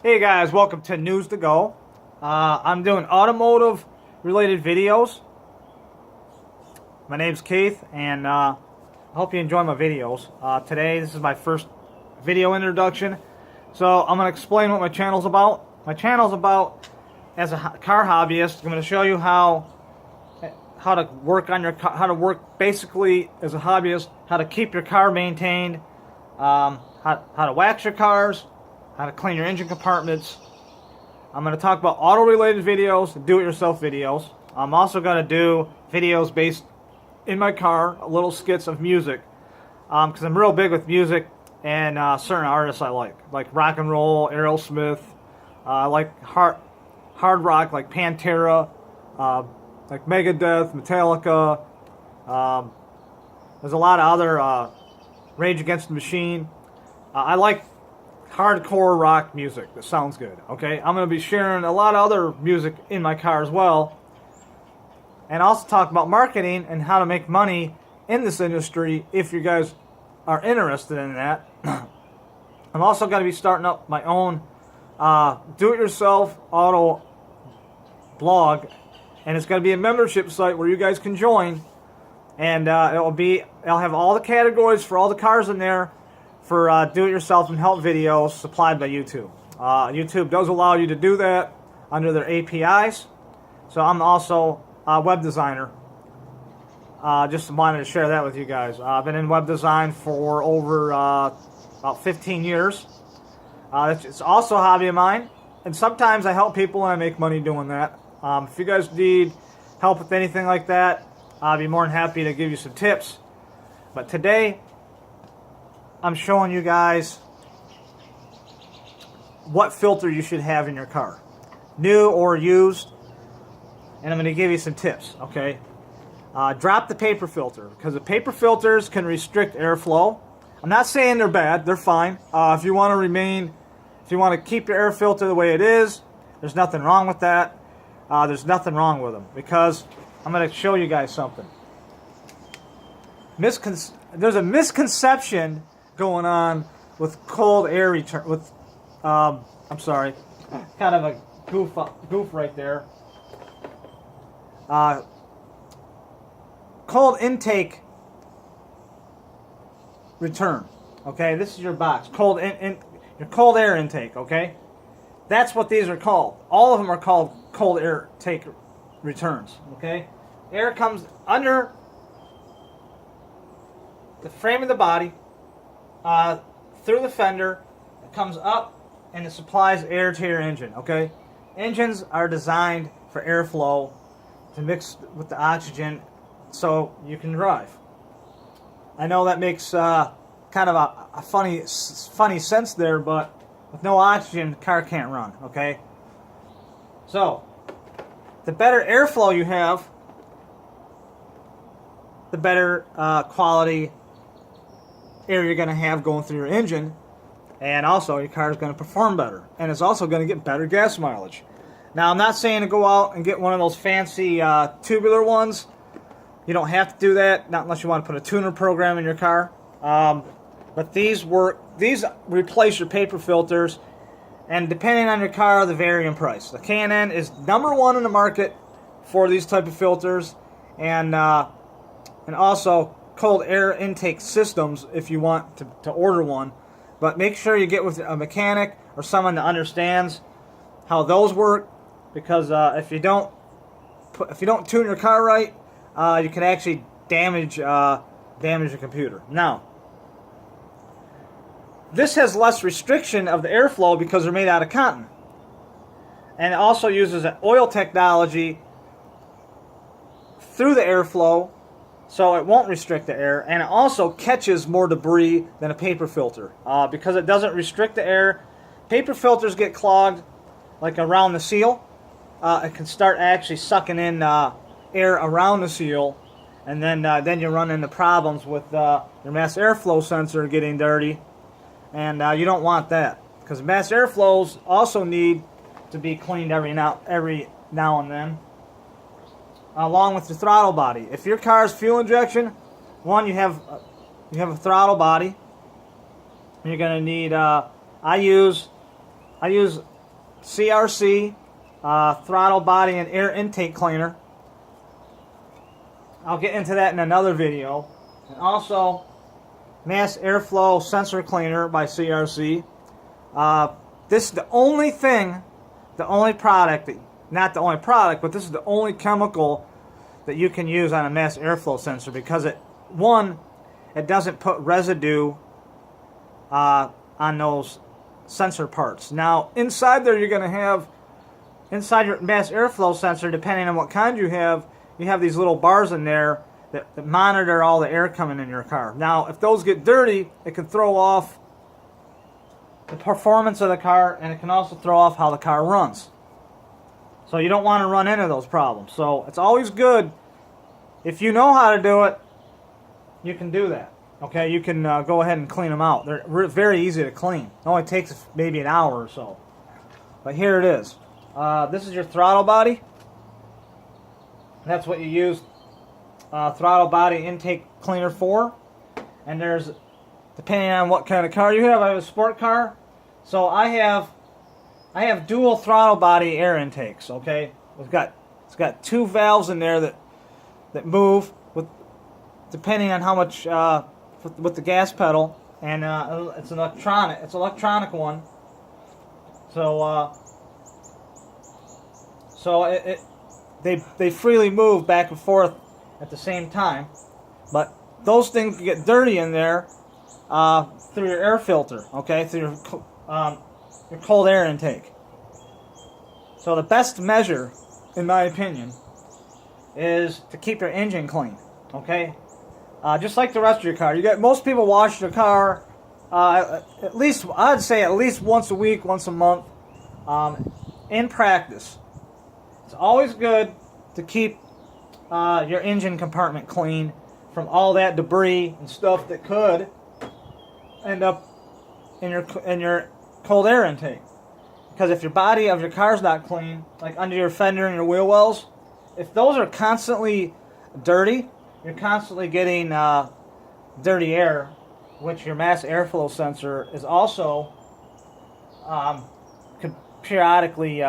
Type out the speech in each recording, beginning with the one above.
Hey guys, welcome to News to Go. I'm doing automotive related videos. My name's Keith, and I hope you enjoy my videos. Today, this is my first video introduction, so I'm going to explain what my channel's about. My channel's about, as a car hobbyist, I'm going to show you how to work on your car, how to work basically as a hobbyist, how to keep your car maintained, how to wax your cars, how to clean your engine compartments. I'm going to talk about auto-related videos, do-it-yourself videos. I'm also going to do videos based in my car, little skits of music, because I'm real big with music and certain artists I like rock and roll, Aerosmith. I like hard rock, like Pantera, like Megadeth, Metallica. There's a lot of other Rage Against the Machine. I like hardcore rock music that sounds good. Okay, I'm going to be sharing a lot of other music in my car as well, and also talk about marketing and how to make money in this industry if you guys are interested in that. I'm also going to be starting up my own do-it-yourself auto blog, and it's going to be a membership site where you guys can join, and I'll have all the categories for all the cars in there for do-it-yourself and help videos supplied by YouTube. YouTube does allow you to do that under their APIs. So I'm also a web designer. Just wanted to share that with you guys. I've been in web design for over about 15 years. It's also a hobby of mine, and sometimes I help people and I make money doing that. If you guys need help with anything like that, I'll be more than happy to give you some tips. But today, I'm showing you guys what filter you should have in your car, new or used, and I'm going to give you some tips, okay? Drop the paper filter, because the paper filters can restrict airflow. I'm not saying they're bad, they're fine. If you want to keep your air filter the way it is, there's nothing wrong with that. There's nothing wrong with them, because I'm going to show you guys something. There's a misconception going on with cold air return, I'm sorry, kind of a goof right there. Cold intake return, okay? This is your box, your cold air intake, okay? That's what these are called. All of them are called cold air take returns, okay? Air comes under the frame of the body, through the fender, it comes up, and it supplies air to your engine, okay? Engines are designed for airflow to mix with the oxygen so you can drive. I know that makes kind of a funny sense there, but with no oxygen, the car can't run, okay? So, the better airflow you have, the better quality air you're going to have going through your engine, and also your car is going to perform better, and it's also going to get better gas mileage. Now, I'm not saying to go out and get one of those fancy tubular ones. You don't have to do that, not unless you want to put a tuner program in your car. But these replace your paper filters, and depending on your car, they vary in price. The K&N is #1 in the market for these type of filters, and also cold air intake systems if you want to order one. But make sure you get with a mechanic or someone that understands how those work, because if you don't tune your car right, you can actually damage your computer. Now, this has less restriction of the airflow because they're made out of cotton, and it also uses an oil technology through the airflow, so it won't restrict the air, and it also catches more debris than a paper filter. Because it doesn't restrict the air, paper filters get clogged like around the seal. It can start actually sucking in air around the seal, and then you run into problems with your mass airflow sensor getting dirty, and you don't want that, because mass airflows also need to be cleaned every now and then, along with the throttle body. If your car's fuel injection, one, you have a throttle body. You're going to need. I use CRC, throttle, body, and air intake cleaner. I'll get into that in another video. And also, mass airflow sensor cleaner by CRC. This is the only thing, the only product, not the only product, but this is the only chemical that you can use on a mass airflow sensor, because it doesn't put residue on those sensor parts. Now, inside there, you're going to have, inside your mass airflow sensor, depending on what kind you have these little bars in there that monitor all the air coming in your car. Now, if those get dirty, it can throw off the performance of the car, and it can also throw off how the car runs. So you don't want to run into those problems. So it's always good, if you know how to do it, you can do that. Okay, you can go ahead and clean them out. They're very easy to clean. It only takes maybe an hour or so. But here it is. This is your throttle body. That's what you use throttle body intake cleaner for. And there's, depending on what kind of car you have, I have a sport car. So I have dual throttle body air intakes, okay? It's got two valves in there that move with, depending on how much with the gas pedal, and it's an electronic one. So they freely move back and forth at the same time, but those things get dirty in there through your air filter, okay, through your cold air intake. So the best measure, in my opinion, is to keep your engine clean, okay? Just like the rest of your car. Most people wash their car at least, I'd say at least once a week, once a month. In practice, it's always good to keep your engine compartment clean from all that debris and stuff that could end up in your cold air intake. Because if your body of your car's not clean, like under your fender and your wheel wells, if those are constantly dirty, you're constantly getting dirty air, which your mass airflow sensor is also could periodically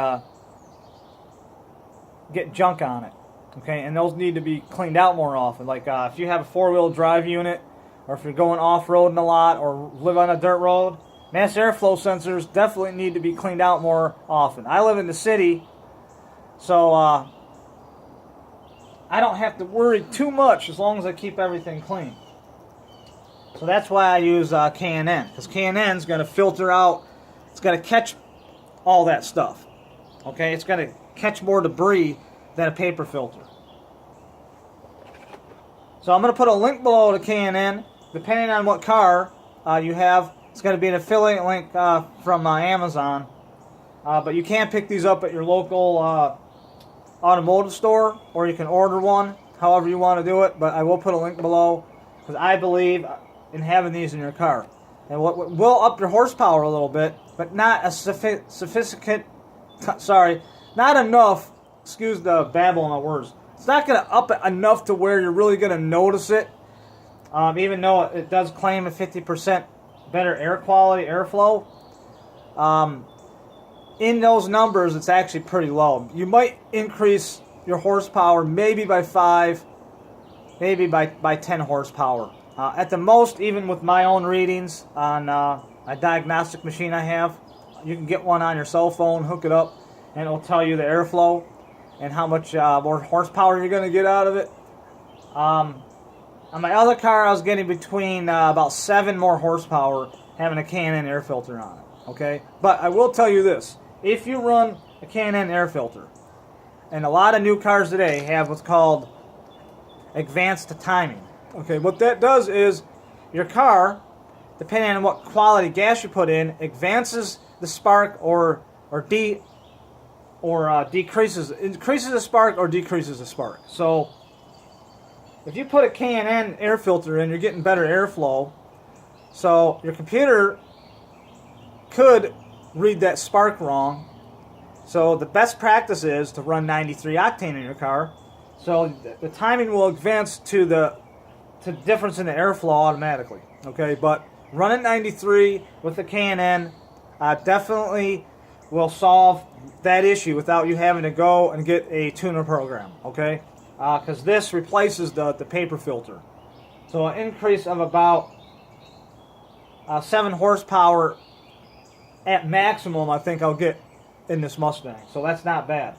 get junk on it. Okay, and those need to be cleaned out more often. Like if you have a four-wheel drive unit, or if you're going off-roading a lot, or live on a dirt road, mass airflow sensors definitely need to be cleaned out more often. I live in the city, so I don't have to worry too much as long as I keep everything clean. So that's why I use K&N, because K&N is going to filter out, it's going to catch all that stuff. Okay, it's going to catch more debris than a paper filter. So I'm going to put a link below to K&N. Depending on what car you have, it's going to be an affiliate link from Amazon. But you can pick these up at your local automotive store, or you can order one, however you want to do it. But I will put a link below, because I believe in having these in your car. And what will up your horsepower a little bit, but not a sophisticated, not enough, excuse the babble of my words. It's not going to up it enough to where you're really going to notice it, even though it does claim a 50% better air quality, airflow. In those numbers, it's actually pretty low. You might increase your horsepower maybe by 5, maybe by 10 horsepower. At the most, even with my own readings on a diagnostic machine I have, you can get one on your cell phone, hook it up, and it'll tell you the airflow and how much more horsepower you're going to get out of it. On my other car, I was getting between about 7 more horsepower having a K&N air filter on it. Okay, but I will tell you this: if you run a K&N air filter, and a lot of new cars today have what's called advanced timing. Okay, what that does is your car, depending on what quality gas you put in, advances the spark increases the spark or decreases the spark. So if you put a K&N air filter in, you're getting better airflow. So your computer could read that spark wrong. So the best practice is to run 93 octane in your car. So the timing will advance to the difference in the airflow automatically. Okay, but running 93 with the K&N definitely will solve that issue without you having to go and get a tuner program, okay? Because this replaces the paper filter. So an increase of about 7 horsepower at maximum, I think I'll get in this Mustang. So that's not bad.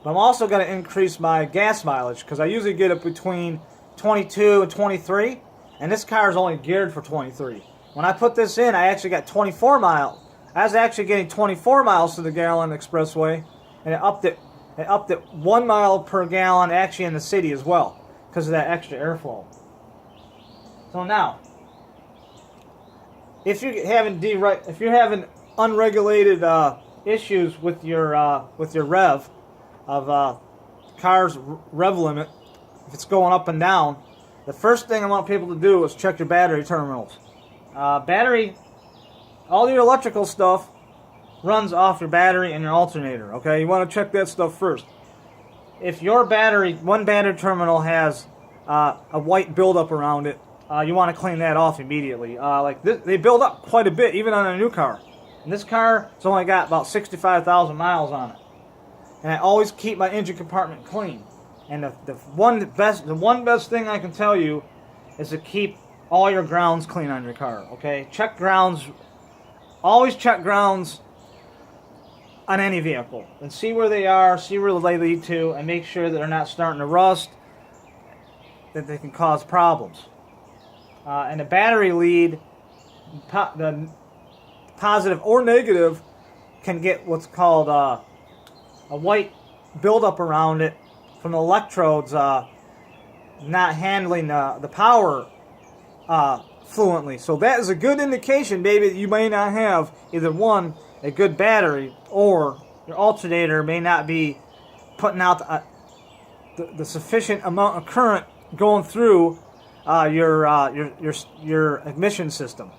But I'm also going to increase my gas mileage because I usually get it between 22 and 23, and this car is only geared for 23. When I put this in, I actually got 24 miles. I was actually getting 24 miles to the gallon expressway, and it upped it 1 mile per gallon actually in the city as well because of that extra airflow. So now, if you're having unregulated issues with your rev of car's rev limit, if it's going up and down, the first thing I want people to do is check your battery terminals. All your electrical stuff runs off your battery and your alternator. Okay, you want to check that stuff first. If your one battery terminal has a white buildup around it, you want to clean that off immediately. Like this, they build up quite a bit, even on a new car. And this car has only got about 65,000 miles on it. And I always keep my engine compartment clean. And the one best thing I can tell you is to keep all your grounds clean on your car. Okay, check grounds. Always check grounds on any vehicle and see where they are, see where they lead to, and make sure that they're not starting to rust, that they can cause problems. And the battery lead, the positive or negative, can get what's called a white buildup around it from the electrodes not handling the power fluently. So that is a good indication, maybe, that you may not have either one, a good battery, or your alternator may not be putting out the sufficient amount of current going through your ignition system.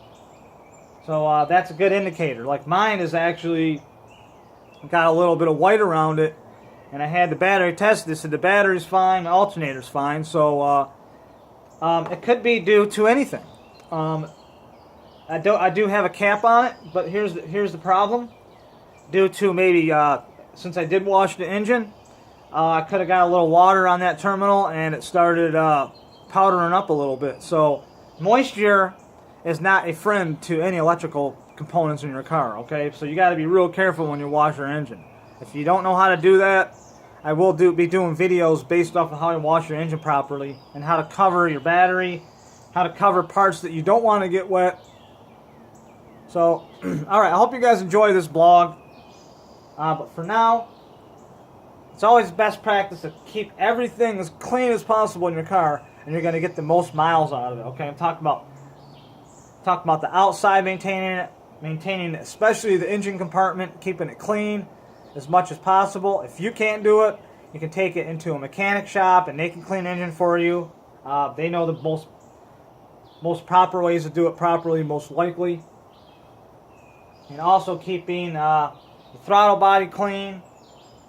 So that's a good indicator. Like mine is actually got a little bit of white around it, and I had the battery tested. They said the battery's fine, the alternator's fine. So it could be due to anything. I do have a cap on it, but here's the problem. Due to maybe since I did wash the engine, I could have got a little water on that terminal, and it started powdering up a little bit. So moisture is not a friend to any electrical components in your car. Okay, so you got to be real careful when you wash your engine. If you don't know how to do that, I will be doing videos based off of how to wash your engine properly and how to cover your battery, how to cover parts that you don't want to get wet. So, alright, I hope you guys enjoy this blog. But for now, it's always best practice to keep everything as clean as possible in your car, and you're going to get the most miles out of it. Okay, I'm talking about the outside, maintaining it, especially the engine compartment, keeping it clean as much as possible. If you can't do it, you can take it into a mechanic shop and they can clean the engine for you. They know the most proper ways to do it properly, most likely. And also keeping the throttle body clean,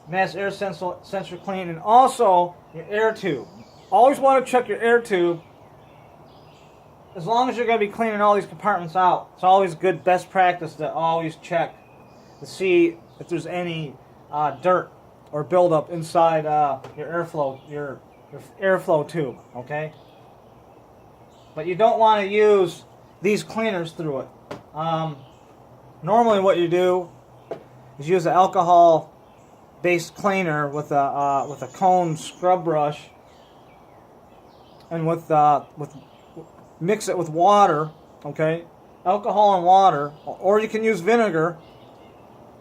mass air sensor clean, and also your air tube. Always want to check your air tube. As long as you're going to be cleaning all these compartments out, it's always good best practice to always check to see if there's any dirt or buildup inside your airflow tube. Okay, but you don't want to use these cleaners through it. Normally, what you do is use an alcohol-based cleaner with a cone scrub brush, and mix it with water. Okay, alcohol and water, or you can use vinegar,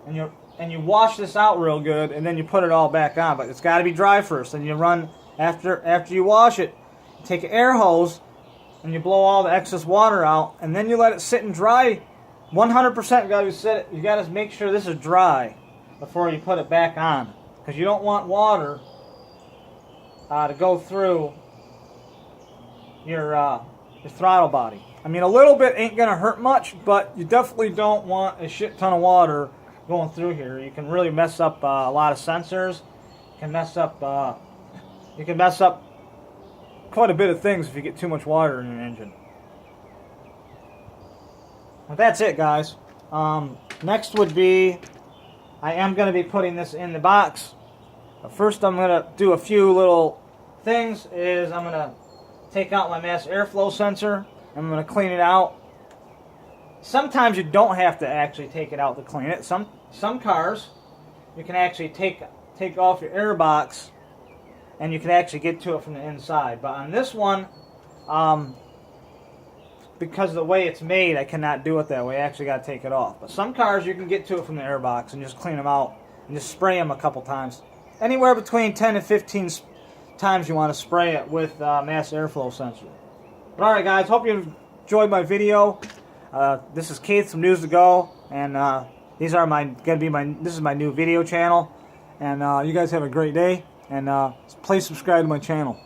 and you wash this out real good, and then you put it all back on. But it's got to be dry first. And you run after you wash it, you take an air hose and you blow all the excess water out, and then you let it sit and dry. 100% you got to make sure this is dry before you put it back on, because you don't want water to go through your throttle body. I mean, a little bit ain't gonna hurt much, but you definitely don't want a shit ton of water going through here. You can really mess up a lot of sensors. You can mess up quite a bit of things if you get too much water in your engine. But that's it, guys. Next would be, I am going to be putting this in the box. But first I'm going to do a few little things. I'm going to take out my mass airflow sensor. I'm going to clean it out. Sometimes you don't have to actually take it out to clean it. Some cars, you can actually take off your air box and you can actually get to it from the inside. But on this one, because of the way it's made, I cannot do it that way. I actually got to take it off. But some cars, you can get to it from the air box and just clean them out and just spray them a couple times. Anywhere between 10 and 15 times you want to spray it with mass airflow sensor. But alright guys, hope you enjoyed my video. This is Keith from News to Go, and this is my new video channel. And you guys have a great day, and please subscribe to my channel.